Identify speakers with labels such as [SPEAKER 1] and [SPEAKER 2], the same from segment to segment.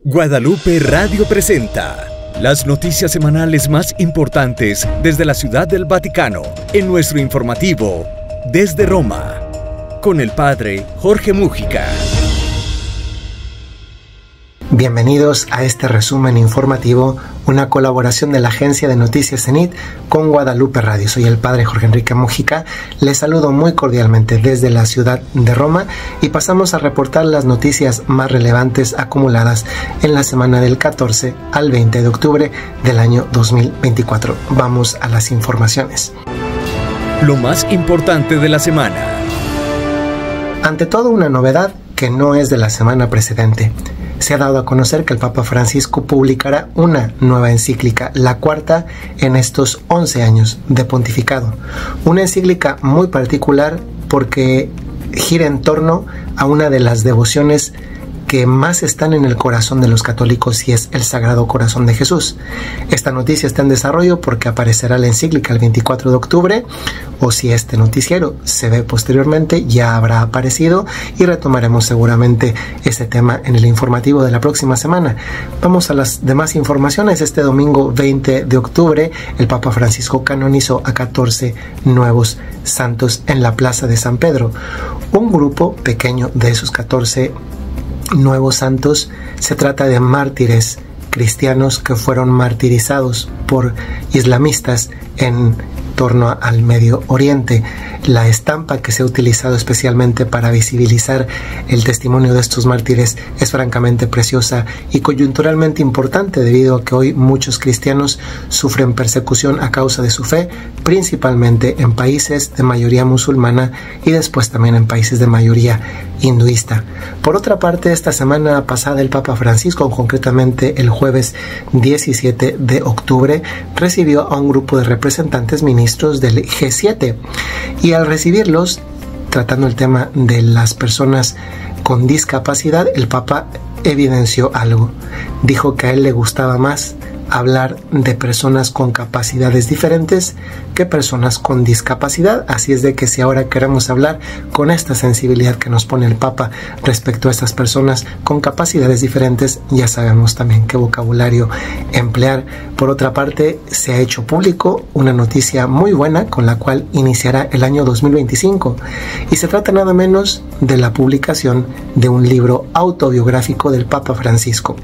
[SPEAKER 1] Guadalupe Radio presenta las noticias semanales más importantes desde la Ciudad del Vaticano en nuestro informativo Desde Roma, con el Padre Jorge Múgica.
[SPEAKER 2] Bienvenidos a este resumen informativo, una colaboración de la agencia de noticias CENIT con Guadalupe Radio. Soy el Padre Jorge Enrique Múgica, les saludo muy cordialmente desde la ciudad de Roma y pasamos a reportar las noticias más relevantes acumuladas en la semana del 14 al 20 de octubre del año 2024. Vamos a las informaciones.
[SPEAKER 1] Lo más importante de la semana.
[SPEAKER 2] Ante todo, una novedad que no es de la semana precedente. Se ha dado a conocer que el Papa Francisco publicará una nueva encíclica, la cuarta en estos 11 años de pontificado. Una encíclica muy particular porque gira en torno a una de las devociones que más están en el corazón de los católicos y es el Sagrado Corazón de Jesús. Esta noticia está en desarrollo porque aparecerá la encíclica el 24 de octubre, o si este noticiero se ve posteriormente, ya habrá aparecido y retomaremos seguramente este tema en el informativo de la próxima semana. Vamos a las demás informaciones. Este domingo 20 de octubre, el Papa Francisco canonizó a 14 nuevos santos en la Plaza de San Pedro. Un grupo pequeño de esos 14 nuevos santos se trata de mártires cristianos que fueron martirizados por islamistas en torno al Medio Oriente. La estampa que se ha utilizado especialmente para visibilizar el testimonio de estos mártires es francamente preciosa y coyunturalmente importante debido a que hoy muchos cristianos sufren persecución a causa de su fe, principalmente en países de mayoría musulmana y después también en países de mayoría hinduista. Por otra parte, esta semana pasada el Papa Francisco, concretamente el jueves 17 de octubre, recibió a un grupo de representantes ministros del G7 y al recibirlos, tratando el tema de las personas con discapacidad, el Papa evidenció algo. Dijo que a él le gustaba más hablar de personas con capacidades diferentes que personas con discapacidad, así es de que si ahora queremos hablar con esta sensibilidad que nos pone el Papa respecto a estas personas con capacidades diferentes, ya sabemos también qué vocabulario emplear. Por otra parte, se ha hecho público una noticia muy buena con la cual iniciará el año 2025 y se trata nada menos de la publicación de un libro autobiográfico del Papa Francisco,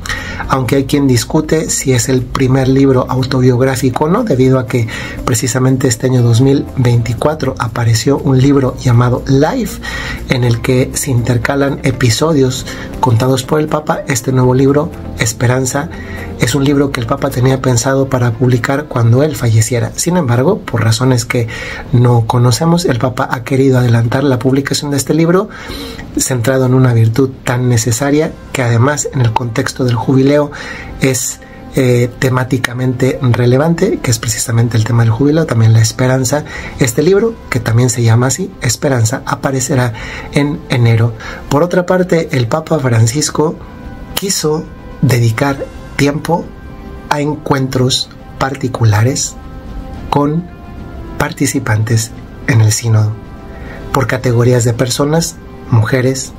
[SPEAKER 2] aunque hay quien discute si es el primer libro autobiográfico o no, debido a que precisamente este año 2024 apareció un libro llamado Life, en el que se intercalan episodios contados por el Papa. Este nuevo libro, Esperanza, es un libro que el Papa tenía pensado para publicar cuando él falleciera. Sin embargo, por razones que no conocemos, el Papa ha querido adelantar la publicación de este libro, centrado en una virtud tan necesaria que además en el contexto del jubileo es temáticamente relevante, que es precisamente el tema del jubileo, también la esperanza. Este libro, que también se llama así, Esperanza, aparecerá en enero. Por otra parte, el Papa Francisco quiso dedicar tiempo a encuentros particulares con participantes en el sínodo, por categorías de personas, mujeres,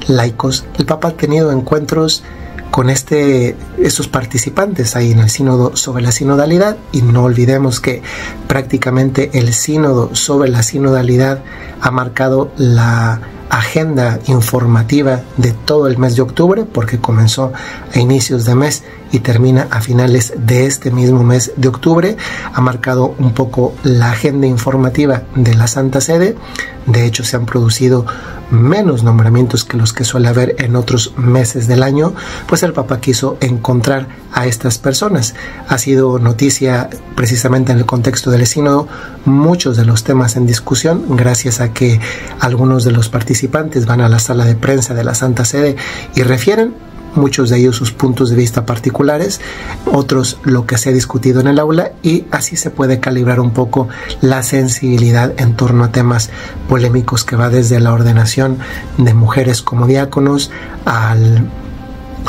[SPEAKER 2] laicos. El Papa ha tenido encuentros con esos participantes ahí en el sínodo sobre la sinodalidad, y no olvidemos que prácticamente el sínodo sobre la sinodalidad ha marcado la agenda informativa de todo el mes de octubre, porque comenzó a inicios de mes y termina a finales de este mismo mes de octubre. Ha marcado un poco la agenda informativa de la Santa Sede. De hecho, se han producido menos nombramientos que los que suele haber en otros meses del año, pues el Papa quiso encontrar a estas personas. Ha sido noticia precisamente en el contexto del sínodo muchos de los temas en discusión, gracias a que algunos de los participantes van a la sala de prensa de la Santa Sede y refieren, muchos de ellos sus puntos de vista particulares, otros lo que se ha discutido en el aula, y así se puede calibrar un poco la sensibilidad en torno a temas polémicos que va desde la ordenación de mujeres como diáconos a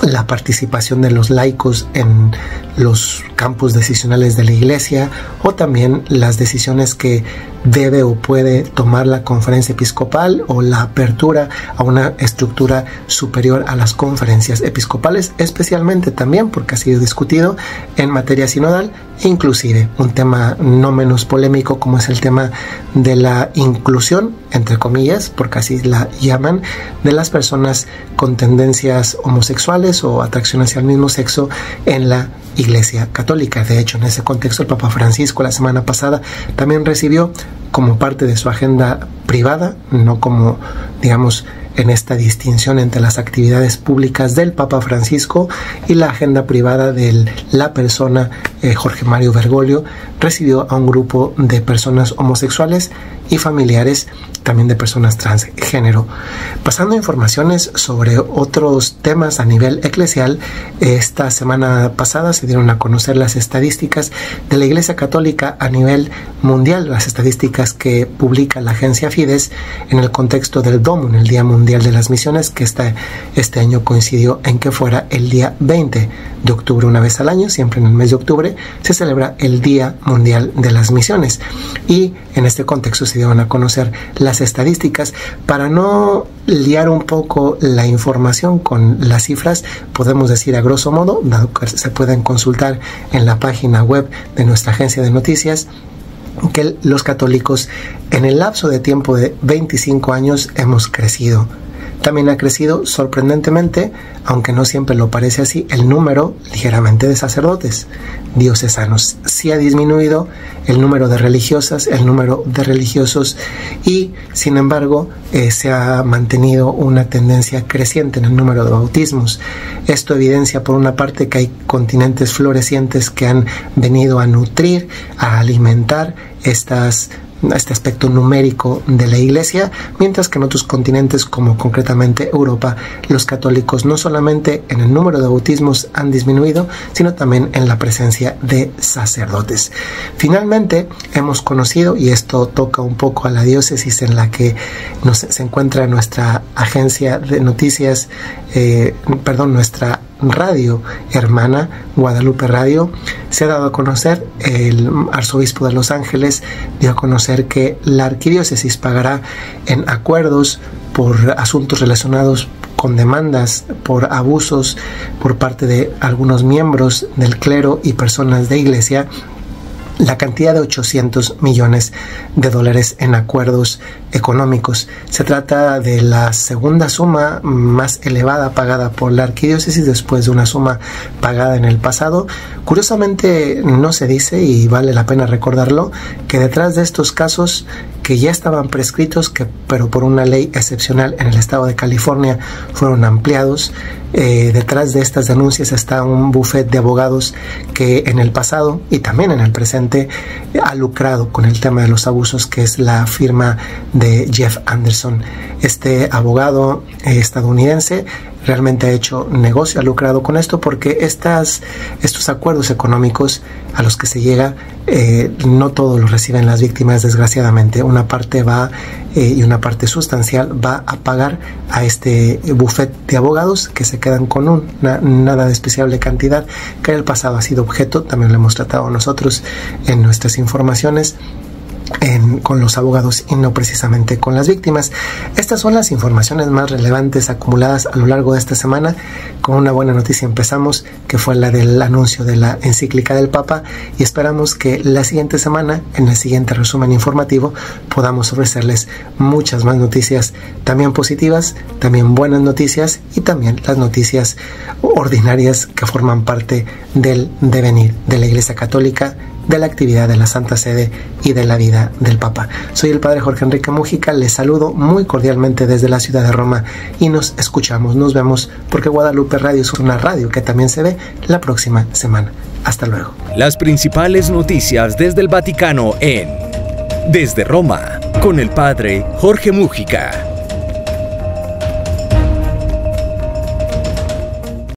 [SPEAKER 2] la participación de los laicos en los campos decisionales de la Iglesia o también las decisiones que debe o puede tomar la conferencia episcopal o la apertura a una estructura superior a las conferencias episcopales, especialmente también porque ha sido discutido en materia sinodal e inclusive un tema no menos polémico como es el tema de la inclusión, entre comillas, porque así la llaman, de las personas con tendencias homosexuales o atracción hacia el mismo sexo en la Iglesia Católica. De hecho, en ese contexto, el Papa Francisco la semana pasada también recibió como parte de su agenda privada, no como, digamos, en esta distinción entre las actividades públicas del Papa Francisco y la agenda privada de la persona Jorge Mario Bergoglio, recibió a un grupo de personas homosexuales y familiares también de personas transgénero. Pasando a informaciones sobre otros temas a nivel eclesial, esta semana pasada se dieron a conocer las estadísticas de la Iglesia Católica a nivel mundial, las estadísticas que publica la agencia Fides en el contexto del DOMUN, el Día Mundial de las Misiones, que este año coincidió en que fuera el día 20 de octubre, una vez al año, siempre en el mes de octubre, se celebra el Día Mundial de las Misiones. Y en este contexto se dieron a conocer las estadísticas. Para no liar un poco la información con las cifras, podemos decir a grosso modo, dado que se pueden consultar en la página web de nuestra agencia de noticias, que los católicos en el lapso de tiempo de 25 años hemos crecido. También ha crecido sorprendentemente, aunque no siempre lo parece así, el número ligeramente de sacerdotes diocesanos. Sí ha disminuido el número de religiosas, el número de religiosos y, sin embargo, se ha mantenido una tendencia creciente en el número de bautismos. Esto evidencia, por una parte, que hay continentes florecientes que han venido a nutrir, a alimentar este aspecto numérico de la Iglesia, mientras que en otros continentes, como concretamente Europa, los católicos no solamente en el número de bautismos han disminuido, sino también en la presencia de sacerdotes. Finalmente, hemos conocido, y esto toca un poco a la diócesis en la que se encuentra nuestra agencia de noticias, nuestra radio hermana, Guadalupe Radio, se ha dado a conocer, el arzobispo de Los Ángeles dio a conocer que la arquidiócesis pagará en acuerdos por asuntos relacionados con demandas por abusos por parte de algunos miembros del clero y personas de iglesia, la cantidad de $800 millones en acuerdos económicos. Se trata de la segunda suma más elevada pagada por la arquidiócesis después de una suma pagada en el pasado. Curiosamente no se dice, y vale la pena recordarlo, que detrás de estos casos que ya estaban prescritos, pero por una ley excepcional en el estado de California fueron ampliados, detrás de estas denuncias está un bufete de abogados que en el pasado y también en el presente ha lucrado con el tema de los abusos, que es la firma de Jeff Anderson. Este abogado estadounidense realmente ha hecho negocio, ha lucrado con esto, porque estos acuerdos económicos a los que se llega, no todos los reciben las víctimas, desgraciadamente. Una parte va y una parte sustancial va a pagar a este bufete de abogados, que se quedan con una nada despreciable cantidad que en el pasado ha sido objeto, también lo hemos tratado nosotros en nuestras informaciones, con los abogados y no precisamente con las víctimas. Estas son las informaciones más relevantes acumuladas a lo largo de esta semana. Con una buena noticia empezamos, que fue la del anuncio de la encíclica del Papa, y esperamos que la siguiente semana, en el siguiente resumen informativo, podamos ofrecerles muchas más noticias, también positivas, también buenas noticias, y también las noticias ordinarias que forman parte del devenir de la Iglesia Católica, de la actividad de la Santa Sede y de la vida del Papa. Soy el Padre Jorge Enrique Mújica, les saludo muy cordialmente desde la ciudad de Roma y nos escuchamos, nos vemos, porque Guadalupe Radio es una radio que también se ve la próxima semana. Hasta luego.
[SPEAKER 1] Las principales noticias desde el Vaticano en Desde Roma, con el Padre Jorge Mújica.